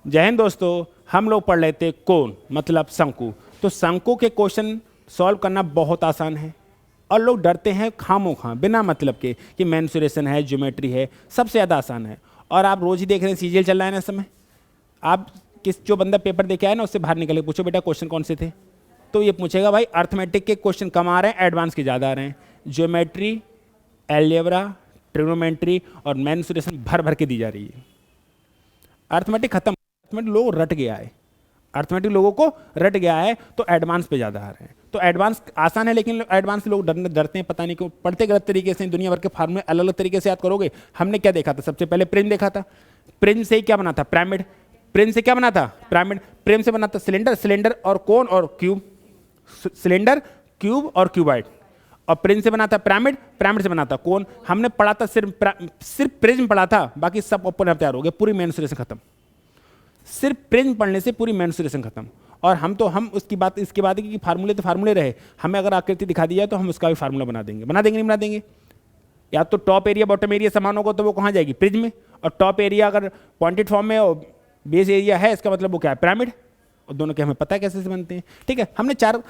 जय हिंद दोस्तों, हम लोग पढ़ लेते कोण मतलब शंकु। तो शंकु के क्वेश्चन सॉल्व करना बहुत आसान है और लोग डरते हैं खामोखा बिना मतलब के कि मेंसुरेशन है, ज्योमेट्री है, सबसे ज़्यादा आसान है। और आप रोज ही देख रहे हैं सीजीएल चल रहा है ना इस समय। आप जो बंदा पेपर दे के आया ना उससे बाहर निकल के पूछो बेटा क्वेश्चन कौन से थे, तो ये पूछेगा भाई अर्थमेटिक के क्वेश्चन कम आ रहे हैं, एडवांस के ज़्यादा आ रहे हैं। ज्योमेट्री, एलजेब्रा, ट्रिग्नोमेट्री और मेंसुरेशन भर भर के दी जा रही है। अर्थमेटिक खत्म, अर्थमेटिक लोग रट गया है, अर्थमेटिक लोगों को रट गया है, तो एडवांस पे ज़्यादा आ रहे हैं। तो एडवांस आसान है लेकिन एडवांस लोग डरते हैं, पता नहीं क्यों पढ़ते गलत तरीके से। दुनिया भर के फार्मूले अलग अलग तरीके से याद करोगे। हमने क्या देखा था सबसे पहले? प्रिज्म देखा था। प्रिज्म से क्या बना था? पिरामिड। प्रिज्म से क्या बना था? पिरामिड। प्रिज्म से बना था सिलेंडर, सिलेंडर और कोन और क्यूब, सिलेंडर, क्यूब और क्यूबाइड। और प्रिज्म से बना था पिरामिड, पिरामिड से बना था कोन। हमने पढ़ा था सिर्फ प्रिज्म पढ़ा था, बाकी सब ओपन तैयार हो गए, पूरी मेंसुरेशन खत्म। सिर्फ प्रिज्म पढ़ने से पूरी मेंसुरेशन खत्म। और हम उसकी बात इसके बाद कि फार्मूले तो फार्मूले रहे, हमें अगर आकृति दिखा दी जाए तो हम उसका भी फार्मूला बना देंगे। नहीं बना देंगे। या तो टॉप एरिया बॉटम एरिया समान होगा तो वो कहाँ जाएगी? प्रिज्म में। और टॉप एरिया अगर पॉइंटेड फॉर्म में और बेस एरिया है, इसका मतलब वो क्या है? पिरामिड। और दोनों के हमें पता है कैसे से बनते हैं। ठीक है, हमने 4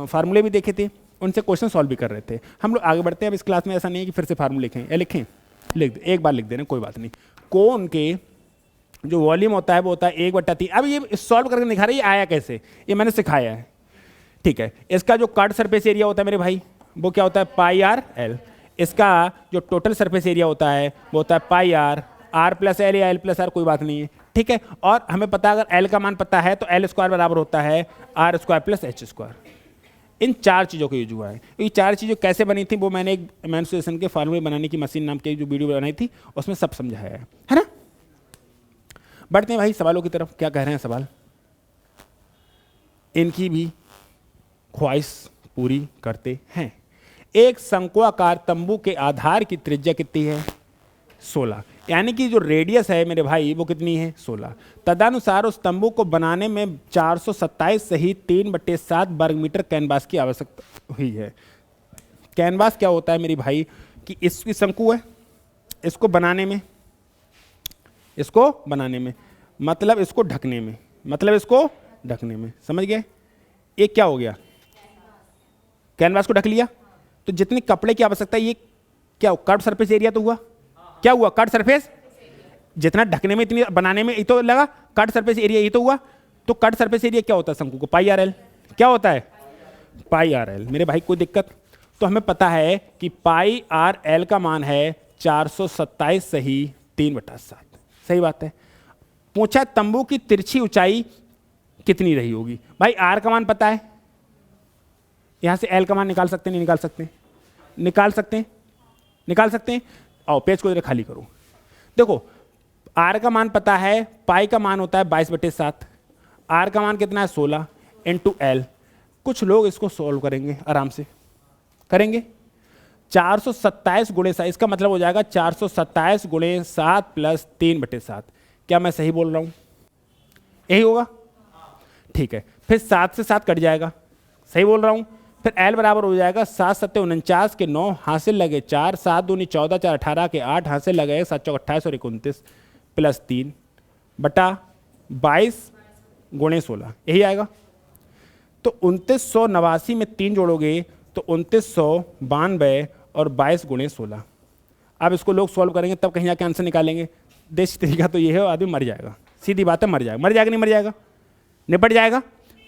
फार्मूले भी देखे थे, उनसे क्वेश्चन सॉल्व भी कर रहे थे। हम लोग आगे बढ़ते हैं। अब इस क्लास में ऐसा नहीं है कि फिर से फार्मूले लिखें या लिखें, एक बार लिख देना, कोई बात नहीं। कोन के जो वॉल्यूम होता है वो होता है 1/3। अब ये सॉल्व करके दिखा रहे हैं, ये आया कैसे, ये मैंने सिखाया है। ठीक है, इसका जो कट सरफेस एरिया होता है मेरे भाई, वो क्या होता है? पाई आर एल। इसका जो टोटल सरफेस एरिया होता है वो होता है पाई आर, आर प्लस एल या एल प्लस आर, कोई बात नहीं है। ठीक है, और हमें पता है अगर एल का मान पता है तो एल स्क्वायर बराबर होता है R square plus H square. इन 4 चीज़ों का यूज हुआ है। ये 4 चीज़ें कैसे बनी थी वो मैंने एक मेंसुरेशन के फार्मूले बनाने की मशीन नाम की जो वीडियो बनाई थी उसमें सब समझाया है ना। बढ़ते हैं भाई सवालों की तरफ। क्या कह रहे हैं सवाल? इनकी भी ख्वाहिश पूरी करते हैं। एक शंक्वाकार तंबू के आधार की त्रिज्या कितनी है? 16। यानी कि जो रेडियस है मेरे भाई वो कितनी है? 16। तदनुसार उस तंबू को बनाने में 427 सही 3/7 वर्ग मीटर कैनवास की आवश्यकता हुई है। कैनवास क्या होता है मेरी भाई? कि इसकी शंकु है, इसको बनाने में मतलब इसको ढकने में, समझ गए? ये क्या हो गया? कैनवास को ढक लिया, तो जितने कपड़े की आवश्यकता है, ये क्या कट सरफेस एरिया तो हुआ। क्या हुआ? कट सरफेस, जितना ढकने में इतनी बनाने में ये तो लगा, कट सरफेस एरिया ये तो हुआ। तो कट सरफेस एरिया क्या होता है शंकु को? पाई आर एल। क्या होता है? पाई आर एल। मेरे भाई कोई दिक्कत? तो हमें पता है कि पाई आर एल का मान है 427 सही 3/7। सही बात है। पूछा तंबू की तिरछी ऊंचाई कितनी रही होगी? भाई आर का मान पता है, यहां से एल का मान निकाल सकते नहीं? निकाल सकते हैं। आओ पेज को जरा खाली करो। देखो आर का मान पता है, पाई का मान होता है 22/7, आर का मान कितना है? 16 इंटू एल। कुछ लोग इसको सॉल्व करेंगे, आराम से करेंगे। 427 गुणे 7, इसका मतलब हो जाएगा 427 गुणे 7 प्लस 3/7। क्या मैं सही बोल रहा हूं? यही होगा। ठीक है, फिर 7 से 7 कट जाएगा, सही बोल रहा हूं। फिर एल बराबर हो जाएगा 7 7 49 के 9 हासिल लगे 4, 7 दूनी 14, 4 18 के 8 हासिल लगे 7 चौक 28 और 29 प्लस 3 बटा 22 गुणे 16, यही आएगा। तो 2989 में 3 जोड़ोगे तो 2992 और 22 गुणे 16। अब इसको लोग सॉल्व करेंगे तब कहीं जाके आंसर निकालेंगे। देश तरीका तो ये है, आदमी मर जाएगा। सीधी बात है, मर जाएगा नहीं मर जाएगा, निपट जाएगा।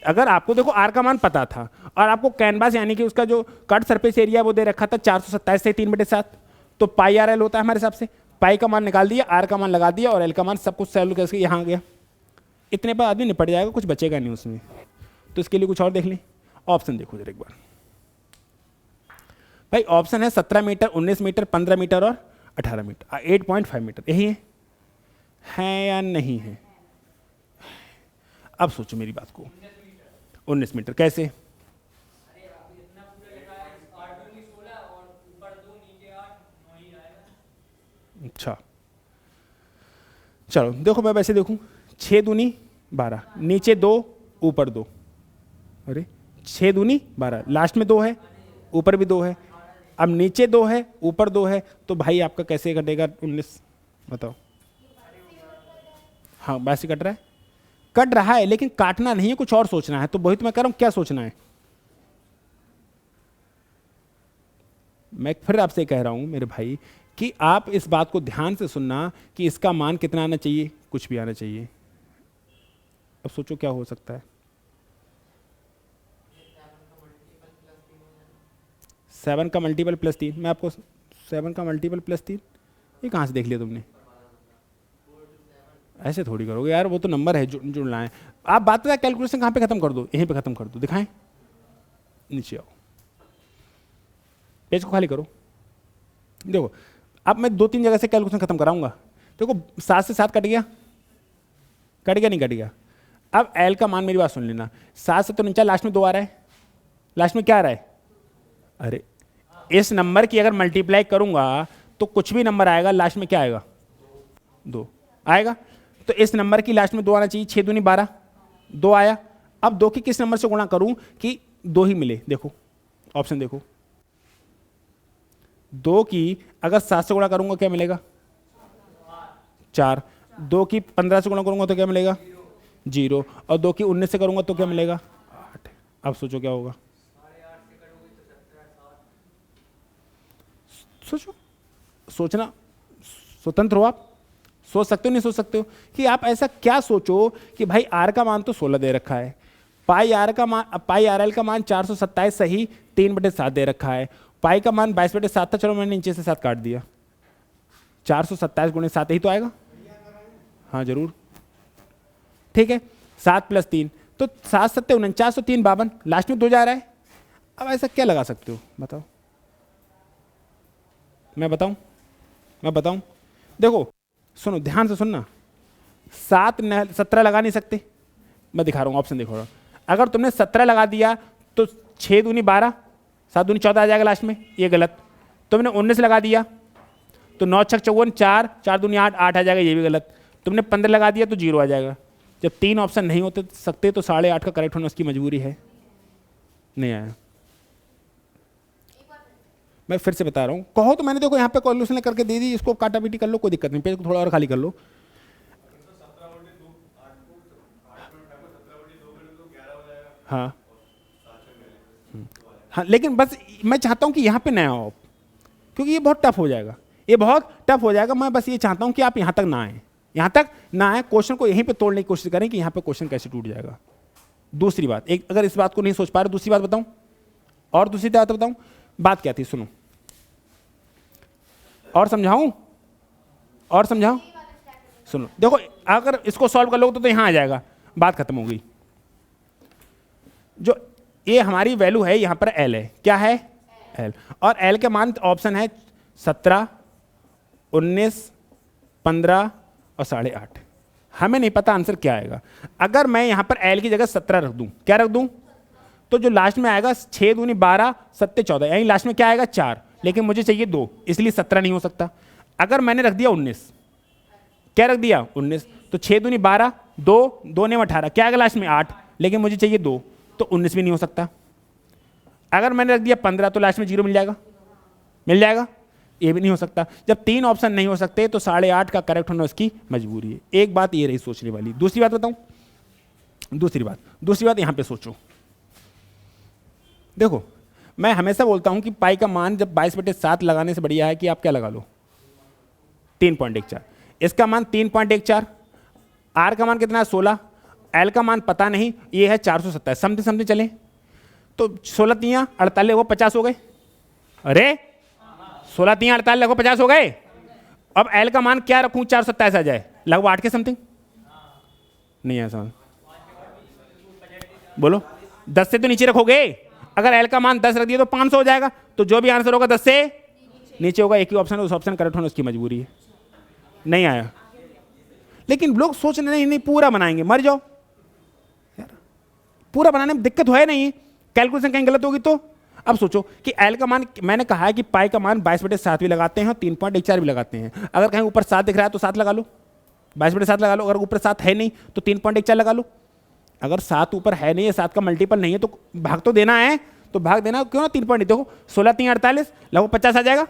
अगर आपको देखो आर का मान पता था और आपको कैनवास यानी कि उसका जो कट सरफेस एरिया वो दे रखा था 427 से 3/7, तो पाई आर एल होता है हमारे हिसाब से। पाई का मान निकाल दिया, आर का मान लगा दिया और एल का मान सब कुछ सॉल्व करके यहाँ आ गया। इतने पर आदमी निपट जाएगा, कुछ बचेगा नहीं उसमें। तो इसके लिए कुछ और देख लें। ऑप्शन देखो जरा एक बार भाई। ऑप्शन है 17 मीटर, 19 मीटर, 15 मीटर और 18 मीटर, 8.5 मीटर। यही है या नहीं है? अब सोचो मेरी बात को। 19 मीटर कैसे? अच्छा चलो देखो, मैं वैसे देखूं। 6 दूनी 12, नीचे 2 ऊपर 2। अरे 6 दूनी 12, लास्ट में 2 है, ऊपर भी 2 है। अब नीचे 2 है, ऊपर 2 है, तो भाई आपका कैसे कटेगा 19? बताओ। हाँ 82 कट रहा है, कट रहा है, लेकिन काटना नहीं है, कुछ और सोचना है। तो वही तो मैं कह रहा हूं, क्या सोचना है। मैं फिर आपसे कह रहा हूं मेरे भाई कि आप इस बात को ध्यान से सुनना कि इसका मान कितना आना चाहिए, कुछ भी आना चाहिए। अब सोचो क्या हो सकता है। 7 का मल्टीपल प्लस 3, मैं आपको 7 का मल्टीपल प्लस 3 ये कहाँ से देख लिया तुमने? ऐसे थोड़ी करोगे यार, वो तो नंबर है जुड़ना है। आप बात का कैलकुलेशन कहाँ पे खत्म कर दो, यहीं पे खत्म कर दो। दिखाएं, नीचे आओ, पेज को खाली करो। देखो अब मैं 2-3 जगह से कैलकुलेशन खत्म कराऊंगा। देखो 7 से 7 कट गया, कट गया नहीं कट गया। अब एल का मान, मेरी बात सुन लेना, 7 से तो नीचे लास्ट में 2 आ रहा है, लास्ट में क्या आ रहा है? अरे इस नंबर की अगर मल्टीप्लाई करूंगा तो कुछ भी नंबर आएगा, लास्ट में क्या आएगा? 2 आएगा। तो इस नंबर की लास्ट में 2 आना चाहिए। 6 दूनी 12, 2 आया। अब 2 की किस नंबर से गुणा करूं कि 2 ही मिले? देखो ऑप्शन देखो, 2 की अगर 7 से गुणा करूंगा क्या मिलेगा? 4। 2 की 15 से गुणा करूंगा तो क्या मिलेगा? 0। और 2 की 19 से करूंगा तो क्या मिलेगा? 8। अब सोचो क्या होगा, सोचो। सोचना स्वतंत्र हो आप, सोच सकते हो नहीं सोच सकते हो कि आप ऐसा क्या सोचो कि भाई आर का मान तो 16 दे रखा है, पाई आर का मान, पाई आर एल का मान 427 सही 3/7 दे रखा है, पाई का मान 22/7 था, चलो मैंने नीचे से 7 काट दिया, 427 गुणे 7 ही तो आएगा। हाँ जरूर, ठीक है। 7 + 3 तो 7 7 49, तो 3 52, लास्ट में 2 जा रहा है। अब ऐसा क्या लगा सकते हो बताओ? मैं बताऊं? देखो सुनो, ध्यान से सुनना। 17 लगा नहीं सकते, मैं दिखा रहा हूं, ऑप्शन देखो। अगर तुमने 17 लगा दिया तो 6 दूनी 12, 7 दूनी 14 आ जाएगा लास्ट में, ये गलत। तुमने 19 लगा दिया तो 9 6 54, 4 4 दूनी 8 8 आ जाएगा, ये भी गलत। तुमने 15 लगा दिया तो 0 आ जाएगा। जब 3 ऑप्शन नहीं होते सकते तो 8.5 का करेक्ट होना उसकी मजबूरी है। नहीं आया, मैं फिर से बता रहा हूं। कहो तो मैंने देखो यहाँ पे कॉल्यूशन करके दे दी, इसको काटा पीटी कर लो, कोई दिक्कत नहीं, पेज को थोड़ा और खाली कर लो। हाँ हाँ, लेकिन बस मैं चाहता हूं कि यहाँ पे ना आओ आप, क्योंकि ये बहुत टफ हो जाएगा, ये बहुत टफ हो जाएगा। मैं बस ये चाहता हूं कि आप यहाँ तक ना आए, यहाँ तक ना आए, क्वेश्चन को यहीं पे तोड़ने की कोशिश करें कि यहाँ पे क्वेश्चन कैसे टूट जाएगा। दूसरी बात, एक अगर इस बात को नहीं सोच पा रहे, दूसरी बात बताऊं, और दूसरी बात बताऊं, बात क्या थी सुनो, और समझाऊं, और समझाऊं, सुनो। देखो अगर इसको सॉल्व कर लोगे तो यहां आ जाएगा, बात खत्म हो गई। जो ये हमारी वैल्यू है यहां पर एल है, क्या है? एल। और एल के मान ऑप्शन है 17, 19, 15 और 8.5। हमें नहीं पता आंसर क्या आएगा। अगर मैं यहां पर एल की जगह 17 रख दूं, क्या रख दूं? तो जो लास्ट में आएगा 6 दूनी 12, 7 14, यानी लास्ट में क्या आएगा? 4। लेकिन मुझे चाहिए 2, इसलिए 17 नहीं हो सकता। अगर मैंने रख दिया 19, क्या रख दिया? 19, तो 6 दूनी 12, 2 ने 18, क्या आएगा लास्ट में? 8, लेकिन मुझे चाहिए 2, तो 19 भी नहीं हो सकता। अगर मैंने रख दिया 15 तो लास्ट में 0 मिल जाएगा, मिल जाएगा, ये भी नहीं हो सकता। जब 3 ऑप्शन नहीं हो सकते तो 8.5 का करेक्ट होना उसकी मजबूरी है। एक बात ये रही सोचने वाली। दूसरी बात बताऊं, दूसरी बात यहां पे सोचो। देखो मैं हमेशा बोलता हूं कि पाई का मान जब 22/7 लगाने से बढ़िया है कि आप क्या लगा लो, 3.14। इसका मान 3.14, आर का मान कितना है? 16, एल का मान पता नहीं, ये है 427, समथिंग चले तो 16 3 48 वो 50 हो गए। अरे 16 3 48 लगभग 50 हो गए। अब एल का मान क्या रखूं 427 आ जाए, लगभग 8 के समथिंग। नहीं है समझ, बोलो 10 से तो नीचे रखोगे। अगर एल का मान 10 रख दिया तो 500 हो जाएगा, तो जो भी आंसर होगा 10 से नीचे होगा। एक ही ऑप्शन है, उस ऑप्शन करेक्ट होना उसकी मजबूरी है। नहीं आया, लेकिन लोग सोच रहे नहीं पूरा बनाएंगे, मर जाओ यार, पूरा बनाने में दिक्कत है नहीं, कैलकुलेशन कहीं गलत होगी तो। अब सोचो कि एल का मान, मैंने कहा है कि पाई का मान 22/7 भी लगाते हैं और 3.14 भी लगाते हैं। अगर कहीं ऊपर 7 दिख रहा है तो 7 लगा लो, 22/7 लगा लो। अगर ऊपर 7 है नहीं तो 3.14 लगा लो। अगर 7 ऊपर है नहीं है, 7 का मल्टीपल नहीं है तो भाग तो देना है, तो भाग देना क्यों ना 3. देखो 16 3 48 लगभग 50 आ जाएगा,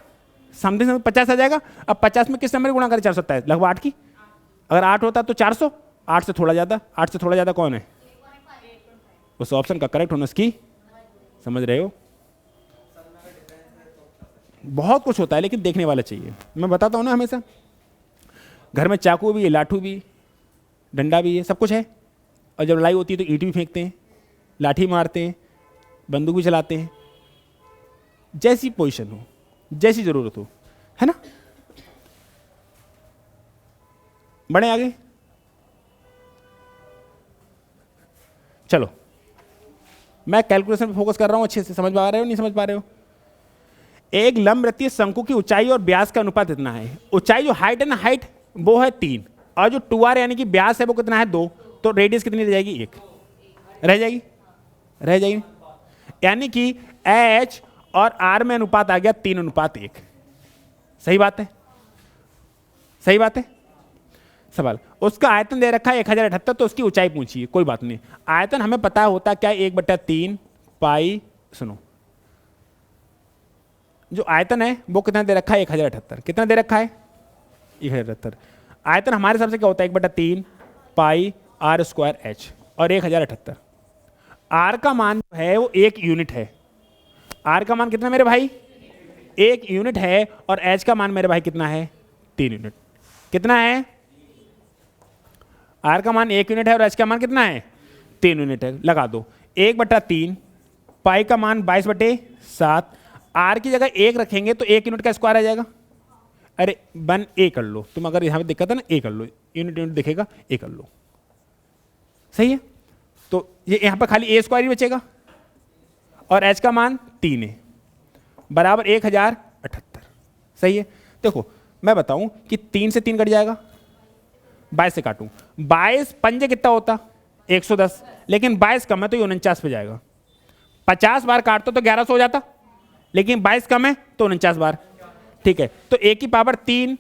समथिंग 50 आ जाएगा। अब 50 में किस नंबर गुणा करें? 427, लगभग 8 की। अगर 8 होता तो 400, 8 से थोड़ा ज़्यादा, 8 से थोड़ा ज़्यादा कौन है? उस ऑप्शन का करेक्ट होना इसकी, समझ रहे हो? बहुत कुछ होता है लेकिन देखने वाला चाहिए। मैं बताता हूँ ना हमेशा, घर में चाकू भी है, लाठू भी, डंडा भी है, सब कुछ है। और जब लड़ाई होती है तो ईंट भी फेंकते हैं, लाठी मारते हैं, बंदूक भी चलाते हैं, जैसी पोजीशन हो, जैसी जरूरत हो, है ना? बढ़े आगे, चलो। मैं कैलकुलेशन पे फोकस कर रहा हूं, अच्छे से समझ पा रहे हो नहीं समझ पा रहे हो? एक लंबवृत्तीय शंकु की ऊंचाई और व्यास का अनुपात इतना है। ऊंचाई जो हाइट है ना, हाइट वो है 3, और जो 2r यानी कि व्यास है वो कितना है 2, तो रेडियस कितनी रह जाएगी? 1 रह जाएगी, रह जाएगी। यानी कि h और r में अनुपात आ गया 3:1। सही बात है, सही बात है। सवाल, उसका आयतन दे रखा है 1078, तो उसकी ऊंचाई पूछिए। कोई बात नहीं, आयतन हमें पता होता क्या, 1/3 पाई। सुनो, जो आयतन है वो कितना दे रखा है? 1078। कितना दे रखा है? 1078। आयतन हमारे हिसाब से क्या होता है? 1/3 पाई r² h और 1078। r का मान जो है वो 1 यूनिट है। r का मान कितना मेरे भाई? 1 यूनिट है। और h का मान मेरे भाई कितना है? 3 यूनिट। कितना है? r का मान 1 यूनिट है और h का मान कितना है? 3 यूनिट है। लगा दो, 1/3 पाई का मान 22/7। r की जगह 1 रखेंगे तो 1 यूनिट का स्क्वायर आ जाएगा। अरे 1a कर लो तुम, अगर यहाँ पे दिक्कत है ना, a कर लो, यूनिट यूनिट दिखेगा, a कर लो। सही है, तो ये यहाँ पर खाली a² ही बचेगा और h का मान 3 है, बराबर 1078। सही है। देखो मैं बताऊं कि 3 से 3 कट जाएगा, 22 से काटूं, 22 पंजे कितना होता? 110, लेकिन 22 कम है तो ये 49 पे जाएगा। 50 बार काटते तो 1100 हो जाता, लेकिन 22 कम है तो 49 बार। ठीक है, तो a की पावर 3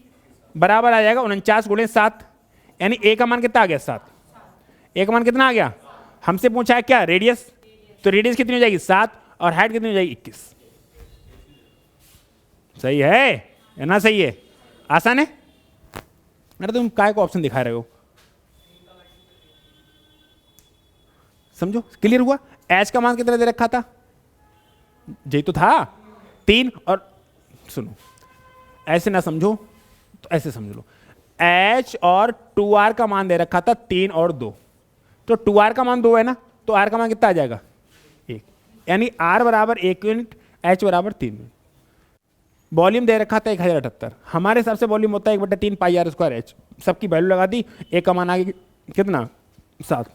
बराबर आ जाएगा 49 × 7, यानी a का मान कितना आ गया? 7। a का मान कितना आ गया? हमसे पूछा है क्या? रेडियस। तो रेडियस कितनी हो जाएगी? 7, और हाइट कितनी हो जाएगी? 21। सही है ना? सही है, आसान है। अरे तुम काय को ऑप्शन दिखा रहे हो? समझो, क्लियर हुआ? h का मान कितना दे रखा था? यही तो था, 3। और सुनो, ऐसे ना समझो तो ऐसे समझ लो, h और 2r का मान दे रखा था 3 और 2, तो 2r का मान 2 है ना, तो r का मान कितना आ जाएगा? 1, यानी r बराबर 1 यूनिट, h बराबर 3 यूनिट। वॉल्यूम दे रखा था 1078, हमारे हिसाब से वॉल्यूम होता है 1/3 पाई r² h। सबकी वैल्यू लगा दी, a का मान आ गया कितना? 7।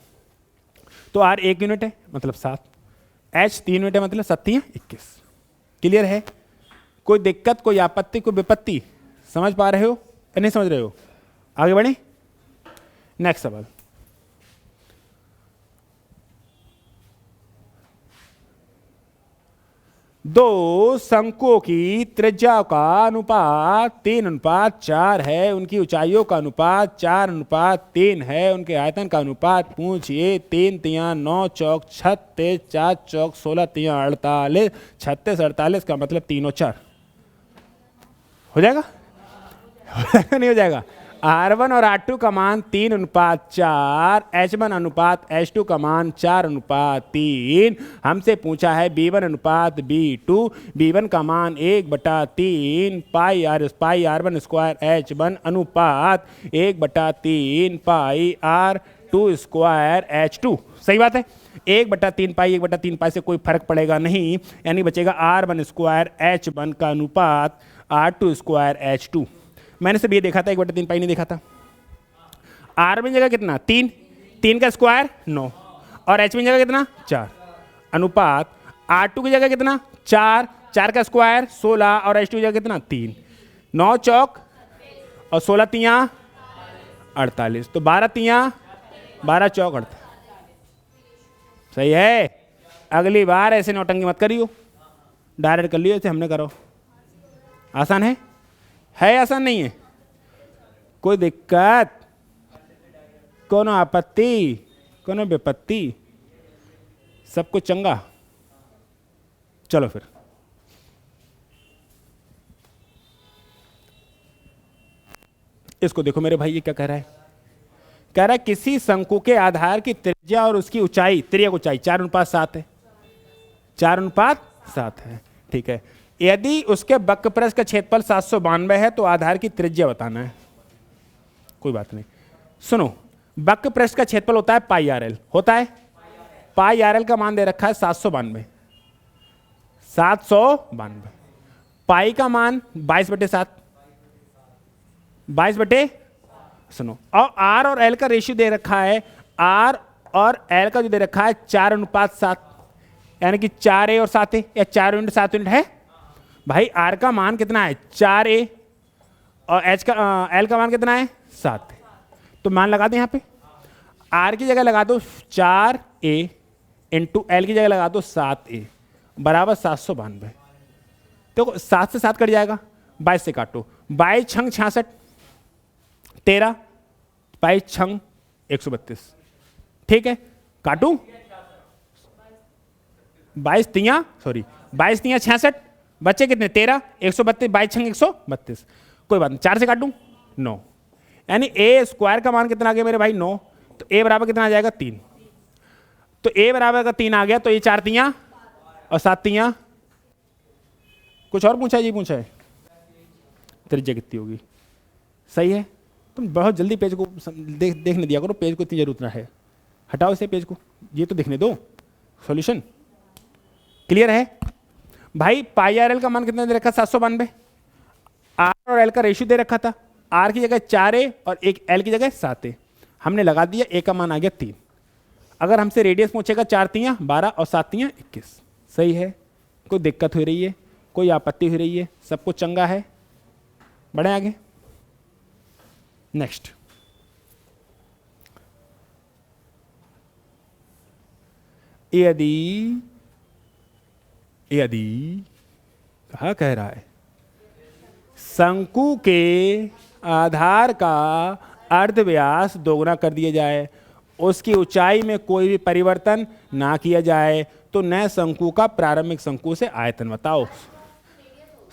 तो r 1 यूनिट है मतलब 7, h 3 यूनिट है मतलब 7 × 21। क्लियर है? कोई दिक्कत, कोई आपत्ति, कोई विपत्ति? समझ पा रहे हो या नहीं समझ रहे हो? आगे बढ़े, नेक्स्ट सवाल। दो शंकुओं की त्रिज्या का अनुपात 3:4 है, उनकी ऊंचाइयों का अनुपात 4:3 है, उनके आयतन का अनुपात पूछिए। 3 तिया 9 चौक 36, 4 चौक 16 तिया 48, 36 48 का मतलब 3 और 4 हो जाएगा? नहीं हो जाएगा? R1 और R2 का मान 3:4, H1 अनुपात H2 का मान 4:3। हमसे पूछा है B1 अनुपात B2, B1 का मान 1/3 पाई R1 स्क्वायर H1 अनुपात 1/3 पाई R2 स्क्वायर H2। सही बात है, 1/3 पाई 1/3 पाई से कोई फर्क पड़ेगा नहीं, यानी बचेगा R1 स्क्वायर H1 का अनुपात R2 स्क्वायर H2। मैंने सिर्फ ये देखा था, 1/3 पाई नहीं देखा था। R में जगह कितना? 3, 3 का स्क्वायर 9, और H में जगह कितना? 4, अनुपात R2 की जगह कितना? 4, 4 का स्क्वायर 16, और H2 की जगह कितना? 3, 9 चौक और 16 तिया 48, तो 12 तिया 12 चौक 48। सही है। अगली बार ऐसे नौटंकी मत करियो, डायरेक्ट कर लियो ऐसे हमने करो। आसान है आसान नहीं है? कोई दिक्कत, कोनो आपत्ति, कोनो विपत्ति? सब कुछ चंगा? चलो फिर इसको देखो मेरे भाई, ये क्या कह रहा है कह रहा है किसी शंकु के आधार की त्रिज्या और उसकी ऊंचाई, त्रिज्या की ऊंचाई 4:7 है, 4:7 है, ठीक है। यदि उसके वक्रपृष्ठ का क्षेत्रफल 792 है तो आधार की त्रिज्या बताना है। कोई बात नहीं, सुनो, वक्रपृष्ठ का क्षेत्रफल होता है पाई आर एल, होता है पाई आर एल का मान दे रखा है 792, 792, पाई का मान 22/7, 22 सुनो, और आर और एल का रेशियो दे रखा है, आर और एल का जो दे रखा है 4:7, यानी कि 4a और 7a, या 4 यूनिट 7 यूनिट है भाई। आर का मान कितना है 4a और एच का एल का मान कितना है 7, तो मान लगा दें यहाँ पे, आर की जगह लगा दो 4a इंटू एल की जगह लगा दो 7a बराबर 792। तो 7 से 7 कट जाएगा, 22 से काटो, 22 छंग 66, 13, 22 छंग 132, ठीक है, काटू 22 तियां 66, बच्चे कितने 13, 132, 22 छंग 132, कोई बात नहीं, 4 से काटूं 9, यानी ए स्क्वायर का मान कितना आ गया मेरे भाई 9, तो ए बराबर कितना आ जाएगा 3, तो ए बराबर का 3 आ गया, तो ये 4 तियां और 7 तियां, कुछ और पूछा जी, पूछा है त्रिज्या कितनी होगी, सही है। तुम बहुत जल्दी पेज को देखने दिया करो, पेज को इतनी जरूरत ना है, हटाओ इसे पेज को, ये तो देखने दो, सॉल्यूशन क्लियर है भाई। पाई आर एल का मान कितना दे रखा 792, आर और एल का रेशियो दे रखा था, आर की जगह 4a और एक एल की जगह 7a, हमने लगा दिया, ए का मान आ गया 3। अगर हमसे रेडियस पूछेगा 4 तियां 12 और 7 तियां 21, सही है। कोई दिक्कत हो रही है, कोई आपत्ति हो रही है, सब कुछ चंगा है, बढ़े आगे। नेक्स्ट, यदि कहा कह रहा है शंकु के आधार का अर्धव्यास दोगुना कर दिया जाए, उसकी ऊंचाई में कोई भी परिवर्तन ना किया जाए, तो नए शंकु का प्रारंभिक शंकु से आयतन बताओ।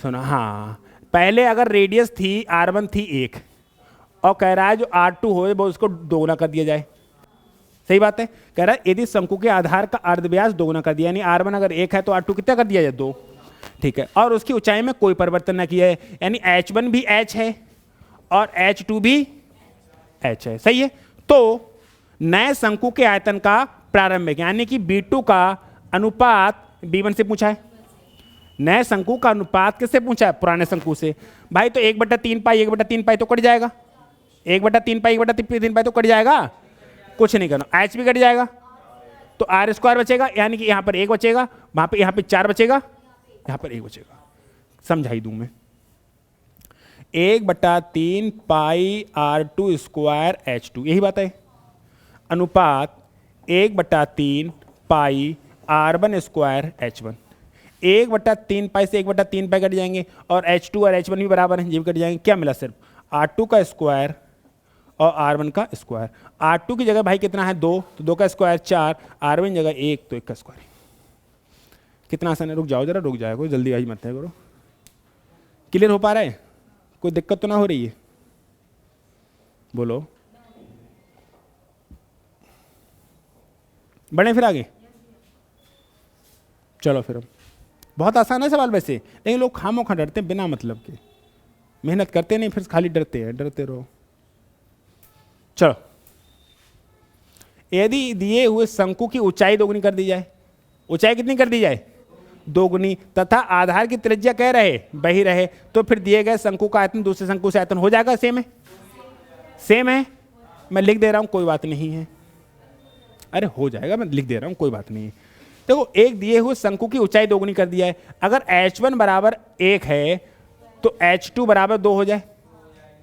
सुना, हाँ, पहले अगर रेडियस थी r1 थी 1, और कह रहा है जो r2 हो वो उसको दोगुना कर दिया जाए, सही बात है। कह रहा है यदि शंकु के आधार का अर्धव्यास दोगुना कर दिया, यानी r1 अगर 1 है तो r2 कितना कर दिया जाए 2, ठीक है, और उसकी ऊंचाई में कोई परिवर्तन ना किया है, यानी h1 भी h है और h2 भी h है, सही है। तो नए शंकु के आयतन का प्रारंभिक, यानी कि b2 का अनुपात b1 से पूछा है, नए शंकु का अनुपात किससे पूछा है, पुराने शंकु से भाई। तो 1/3 पाई 1/3 पाई तो कट जाएगा, 1/3 पाई 1/3 पाई तो कट जाएगा, कुछ नहीं करना, h भी कट जाएगा, तो आर स्क्वायर बचेगा, यानी कि यहां पर 1 बचेगा, वहां पे, यहां पे 4 बचेगा, यहां पर 1 बचेगा, समझाई दूं मैं। 1/3 पाई r2 स्क्वायर h2, यही बात है, अनुपात 1/3 पाई r1 स्क्वायर h1, 1/3 पाई से 1/3 पाई कट जाएंगे, और h2 और h1 भी बराबर हैं, ये भी कट जाएंगे, क्या मिला सिर्फ r2 का स्क्वायर और r1 का स्क्वायर। r2 की जगह भाई कितना है 2, तो 2 का स्क्वायर 4, r1 की जगह 1 तो 1 का स्क्वायर। कितना आसान है, रुक जाओ जरा, रुक जाओ, कोई जल्दी आई मत है करो। क्लियर हो पा रहा है, कोई दिक्कत तो ना हो रही है, बोलो, बढ़े फिर आगे, चलो फिर। बहुत आसान है सवाल वैसे, लेकिन लोग खामोखा डरते हैं बिना मतलब के, मेहनत करते नहीं, फिर खाली डरते हैं, डरते रहो। चलो, यदि दिए हुए शंकु की ऊंचाई दोगुनी कर दी जाए, ऊंचाई कितनी कर दी जाए दोगुनी, तथा आधार की त्रिज्या कह रहे वही रहे, तो फिर दिए गए शंकु का आयतन दूसरे शंकु से आयतन हो जाएगा, सेम है, सेम है, मैं लिख दे रहा हूं कोई बात नहीं है, अरे हो जाएगा, मैं लिख दे रहा हूं कोई बात नहीं है। देखो, एक दिए हुए शंकु की ऊंचाई दोगुनी कर दिया है, अगर h1 बराबर 1 है तो h2 बराबर 2 हो जाए,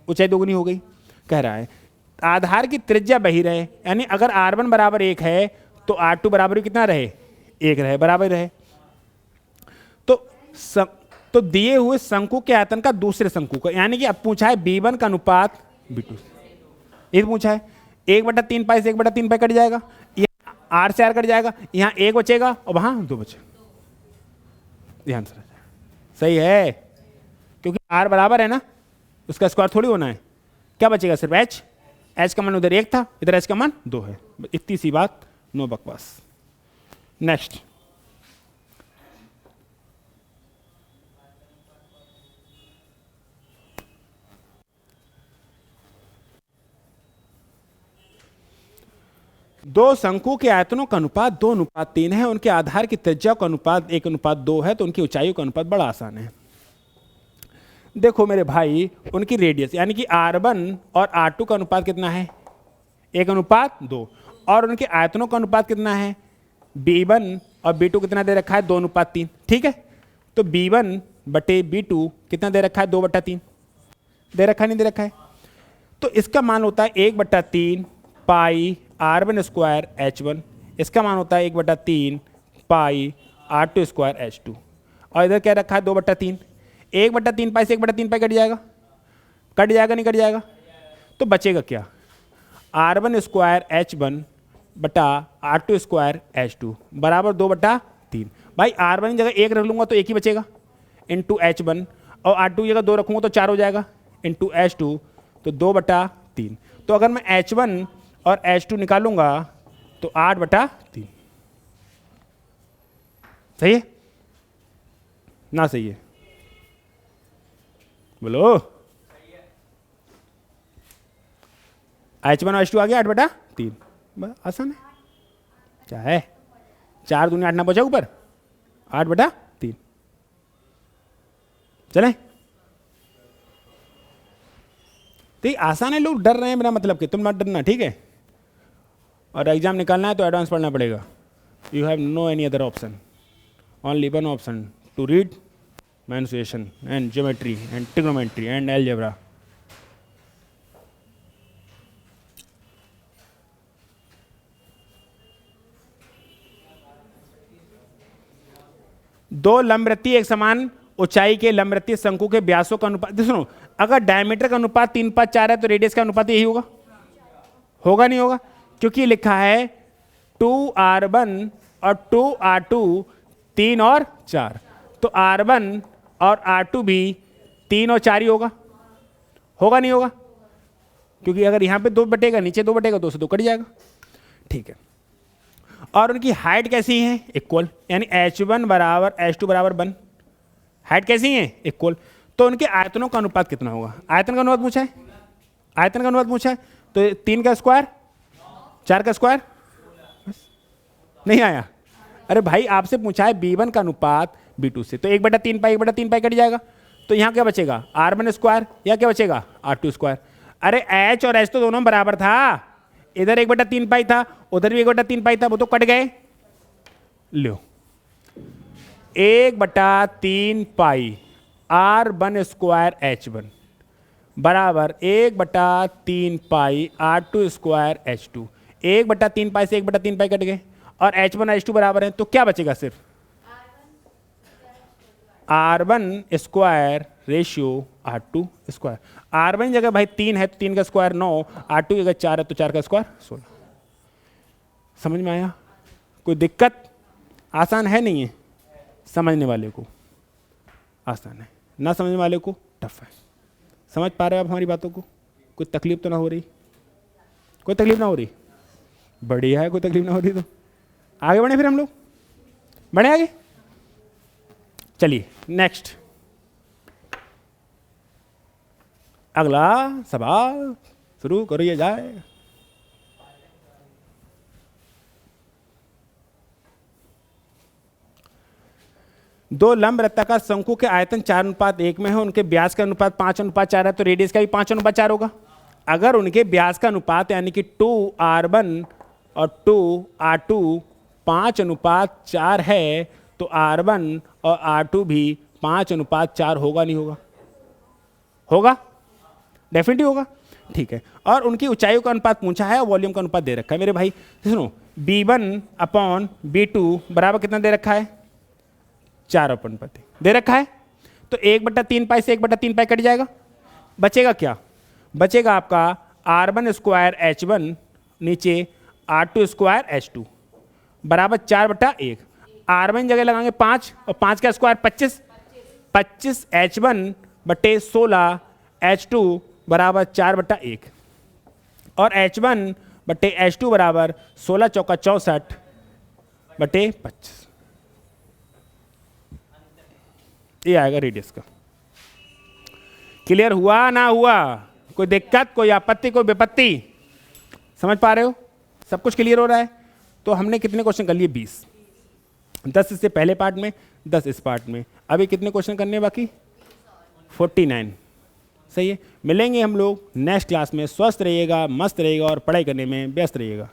ऊंचाई दोगुनी हो गई। कह रहा है आधार की त्रिज्या वही रहे, यानी अगर r1 बराबर 1 है तो r2 बराबर कितना रहे 1 रहे, बराबर रहे। तो दिए हुए शंकु के आयतन का दूसरे शंकु का, यानी कि अब पूछा है b1 का अनुपात b2, ये पूछा है 1/3 पाई से 1/3 पाई कट जाएगा, आर से आर कट जाएगा, यहाँ 1 बचेगा और वहां 2 बचेगा, ध्यान से, सही है, क्योंकि आर बराबर है ना, उसका स्क्वायर थोड़ी होना है, क्या बचेगा सिर्फ h, एच का मान उधर 1 था, इधर एच का मान 2 है। इतनी सी बात, नो बकवास। नेक्स्ट, दो शंकु के आयतनों का अनुपात 2:3 है, उनके आधार की त्रिज्या का अनुपात 1:2 है, तो उनकी ऊंचाई का अनुपात बड़ा आसान है। देखो मेरे भाई, उनकी रेडियस यानी कि R1 और R2 का अनुपात कितना है? 1:2। और उनके आयतनों का अनुपात कितना है? B1 और B2 कितना दे रखा है? 2:3। ठीक है, तो B1 बटे B2 कितना दे रखा है? 2/3 दे रखा है, नहीं दे रखा है? तो इसका मान होता है 1/3 पाई R1 स्क्वायर H1, इसका मान होता है 1/3 पाई R2 स्क्वायर H2, और इधर क्या रखा है? 2/3। 1/3 पाई से 1/3 पाई कट जाएगा, कट जाएगा, नहीं कट जाएगा? तो बचेगा क्या? R1 स्क्वायर H1 बटा R2 स्क्वायर H2 बराबर 2/3। भाई R1 की जगह 1 रख लूंगा तो 1 ही बचेगा इंटू H1, और R2 की जगह 2 रखूंगा तो 4 हो जाएगा इंटू H2, तो 2/3। तो अगर मैं H1 और H2 निकालूंगा तो 8/3। सही है ना? सही है, बोलो। H1 और H2 आ गया 8/3, बस आसान है। क्या है? 4 दूनी 8 ना बचा ऊपर, 8/3। चले, तो ये आसान है। लोग डर रहे हैं मेरा मतलब कि तुम मत डरना, ठीक है? और एग्जाम निकालना है तो एडवांस पढ़ना पड़ेगा। You have no any other option, only one option to read mensuration and geometry and trignometry and algebra. दो लंबवृत्तीय एक समान ऊंचाई के लंबवृत्तीय शंकु के व्यासों का अनुपात, सुनो, अगर डायमीटर का अनुपात 3:5:4 है तो रेडियस का अनुपात यही होगा? होगा नहीं होगा? क्योंकि लिखा है 2R1 और 2R2 3 और 4, तो R1 और R2 भी 3 और 4 ही होगा। होगा नहीं होगा? क्योंकि अगर यहां पे 2 बटेगा, नीचे 2 बटेगा, 2 से 2 कट जाएगा। ठीक है, और उनकी हाइट कैसी है? इक्वल, यानी H1 बराबर H2 बराबर 1। हाइट कैसी है? इक्वल। तो उनके आयतनों का अनुपात कितना होगा? आयतन का अनुपात पूछा है, आयतन का अनुपात पूछा है, तो 3 का स्क्वायर, 4 का स्क्वायर, नहीं आया? अरे भाई आपसे पूछा है B1 का अनुपात B2 से, तो 1/3 पाई 1/3 पाई कट जाएगा, तो यहाँ क्या बचेगा? R1 स्क्वायर, या क्या बचेगा? R2 square. अरे H और H तो दोनों बराबर था, इधर 1/3 पाई था, उधर भी 1/3 पाई था, वो तो कट गए। लो 1/3 पाई R1 स्क्वायर H1 बराबर 1/3 पाई R2 स्क्वायर H2। 1/3 पाई से 1/3 पाई कट गए, और H1 और H2 बराबर है, तो क्या बचेगा? सिर्फ R1 square ratio R2 square. R1 जगह भाई 3 है तो 3 का स्क्वायर 9, R2 की जगह 4 है तो 4 का स्क्वायर 16। समझ में आया? कोई दिक्कत? आसान है नहीं है? समझने वाले को आसान है, ना समझने वाले को टफ है। समझ पा रहे हो आप हमारी बातों को? कोई तकलीफ तो ना हो रही? कोई तकलीफ ना हो रही? बढ़िया है, कोई तकलीफ ना हो रही तो आगे बढ़े, फिर हम लोग बढ़े आगे। चलिए नेक्स्ट, अगला सवाल शुरू करिए जाए। दो लंब वृत्ताकार शंकु के आयतन 4:1 में है, उनके व्यास का अनुपात 5:4 है, तो रेडियस का भी 5:4 होगा। अगर उनके व्यास का अनुपात यानी कि 2R1 और 2R2 5:4 है, तो R1 और R2 भी 5:4 होगा नहीं होगा? होगा, डेफिनेटली होगा। ठीक है, और उनकी ऊंचाइयों का अनुपात पूछा है और वॉल्यूम का अनुपात दे रखा है। मेरे भाई सुनो, B1/B2 बराबर कितना दे रखा है? 4/5 दे रखा है, तो 1/3 पाई से 1/3 पाई कट जाएगा, बचेगा क्या? बचेगा आपका R1 स्क्वायर H1 नीचे R2 स्क्वायर H2 बराबर 4/1। R1 जगह लगाएंगे 5, और 5 का स्क्वायर 25, 25 H1 बटे 16 H2 बराबर 4/1। और H1 बटे H2 बराबर 16 चौका 64 बटे 25, ये आएगा रेडियस का। क्लियर हुआ ना हुआ? कोई दिक्कत, कोई आपत्ति, कोई विपत्ति? समझ पा रहे हो? सब कुछ क्लियर हो रहा है? तो हमने कितने क्वेश्चन कर लिए? 20। 10 इससे पहले पार्ट में, 10 इस पार्ट में। अभी कितने क्वेश्चन करने बाकी? 49। सही है। मिलेंगे हम लोग नेक्स्ट क्लास में। स्वस्थ रहिएगा, मस्त रहिएगा और पढ़ाई करने में व्यस्त रहिएगा।